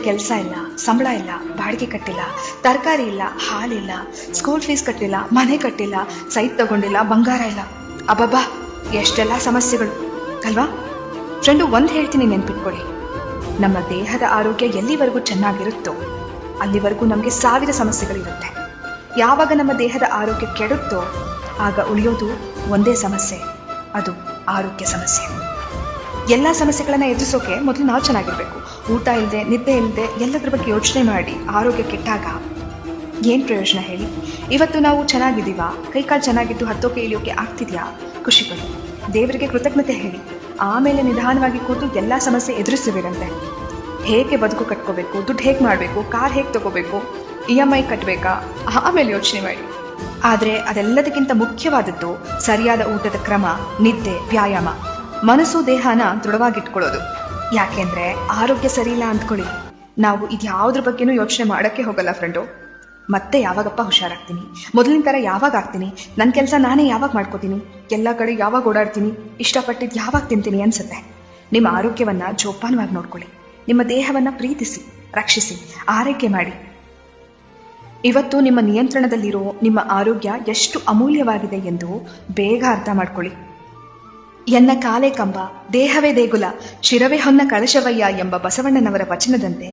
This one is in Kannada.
ಕೆಲಸ ಇಲ್ಲ, ಸಂಬಳ ಇಲ್ಲ, ಬಾಡಿಗೆ ಕಟ್ಟಿಲ್ಲ, ತರಕಾರಿ ಇಲ್ಲ, ಹಾಲಿಲ್ಲ, ಸ್ಕೂಲ್ ಫೀಸ್ ಕಟ್ಟಿಲ್ಲ, ಮನೆ ಕಟ್ಟಿಲ್ಲ, ಸೈಟ್ ತಗೊಂಡಿಲ್ಲ, ಬಂಗಾರ ಇಲ್ಲ. ಅಬ್ಬಬ್ಬಾ, ಎಷ್ಟೆಲ್ಲ ಸಮಸ್ಯೆಗಳು ಅಲ್ವಾ? ಫ್ರೆಂಡು, ಒಂದು ಹೇಳ್ತೀನಿ, ನೆನ್ಪಿಟ್ಕೊಳ್ಳಿ, ನಮ್ಮ ದೇಹದ ಆರೋಗ್ಯ ಎಲ್ಲಿವರೆಗೂ ಚೆನ್ನಾಗಿರುತ್ತೋ ಅಲ್ಲಿವರೆಗೂ ನಮಗೆ 1000 ಸಮಸ್ಯೆಗಳಿರುತ್ತೆ. ಯಾವಾಗ ನಮ್ಮ ದೇಹದ ಆರೋಗ್ಯ ಕೆಡುತ್ತೋ ಆಗ ಉಳಿಯೋದು ಒಂದೇ ಸಮಸ್ಯೆ, ಅದು ಆರೋಗ್ಯ ಸಮಸ್ಯೆ. ಎಲ್ಲ ಸಮಸ್ಯೆಗಳನ್ನ ಎದುರಿಸೋಕೆ ಮೊದಲು ನಾವು ಚೆನ್ನಾಗಿರ್ಬೇಕು. ಊಟ ಇಲ್ಲದೆ, ನಿದ್ದೆ ಇಲ್ಲದೆ, ಎಲ್ಲದ್ರ ಬಗ್ಗೆ ಯೋಚನೆ ಮಾಡಿ ಆರೋಗ್ಯ ಕೆಟ್ಟಾಗ ಏನು ಪ್ರಯೋಜನ ಹೇಳಿ? ಇವತ್ತು ನಾವು ಚೆನ್ನಾಗಿದ್ದೀವಾ? ಕೈಕಾಲು ಚೆನ್ನಾಗಿದ್ದು ಹತ್ತೋಕೆ ಇಳಿಯೋಕೆ ಆಗ್ತಿದ್ಯಾ? ಖುಷಿಪಡಿ, ದೇವರಿಗೆ ಕೃತಜ್ಞತೆ ಹೇಳಿ. ಆಮೇಲೆ ನಿಧಾನವಾಗಿ ಕೂತು ಎಲ್ಲ ಸಮಸ್ಯೆ ಎದುರಿಸಿದಿರಂತೆ. ಹೇಗೆ ಬದುಕು ಕಟ್ಕೋಬೇಕು, ದುಡ್ಡು ಹೇಗೆ ಮಾಡಬೇಕು, ಕಾರ್ ಹೇಗೆ ತಗೋಬೇಕು, EMI ಕಟ್ಟಬೇಕಾ, ಆಮೇಲೆ ಯೋಚನೆ ಮಾಡಿ. ಆದರೆ ಅದೆಲ್ಲದಕ್ಕಿಂತ ಮುಖ್ಯವಾದದ್ದು ಸರಿಯಾದ ಊಟದ ಕ್ರಮ, ನಿದ್ದೆ, ವ್ಯಾಯಾಮ, ಮನಸ್ಸು ದೇಹನ ದೃಢವಾಗಿಟ್ಕೊಳ್ಳೋದು. ಯಾಕೆಂದ್ರೆ ಆರೋಗ್ಯ ಸರಿ ಇಲ್ಲ ಅಂದ್ಕೊಳ್ಳಿ, ನಾವು ಇದ್ಯಾವುದ್ರ ಬಗ್ಗೆನೂ ಯೋಚನೆ ಮಾಡೋಕ್ಕೆ ಹೋಗಲ್ಲ ಫ್ರೆಂಡು. ಮತ್ತೆ ಯಾವಾಗಪ್ಪ ಹುಷಾರಾಗ್ತೀನಿ, ಮೊದಲಿನ ಥರ ಯಾವಾಗ ಆಗ್ತೀನಿ, ನನ್ನ ಕೆಲಸ ನಾನೇ ಯಾವಾಗ ಮಾಡ್ಕೋತೀನಿ, ಎಲ್ಲ ಕಡೆ ಯಾವಾಗ ಓಡಾಡ್ತೀನಿ, ಇಷ್ಟಪಟ್ಟಿದ್ದು ಯಾವಾಗ ತಿಂತೀನಿ ಅನ್ಸುತ್ತೆ. ನಿಮ್ಮ ಆರೋಗ್ಯವನ್ನ ಜೋಪಾನವಾಗಿ ನೋಡ್ಕೊಳ್ಳಿ. ನಿಮ್ಮ ದೇಹವನ್ನ ಪ್ರೀತಿಸಿ, ರಕ್ಷಿಸಿ, ಆರೈಕೆ ಮಾಡಿ. ಇವತ್ತು ನಿಮ್ಮ ನಿಯಂತ್ರಣದಲ್ಲಿರೋ ನಿಮ್ಮ ಆರೋಗ್ಯ ಎಷ್ಟು ಅಮೂಲ್ಯವಾಗಿದೆ ಎಂದು ಬೇಗ ಅರ್ಥ ಮಾಡ್ಕೊಳ್ಳಿ. ಎನ್ನ ಕಾಲೇ ಕಂಬ, ದೇಹವೇ ದೇಗುಲ, ಶಿರವೇ ಹೊನ್ನ ಕಳಶವಯ್ಯ ಎಂಬ ಬಸವಣ್ಣನವರ ವಚನದಂತೆ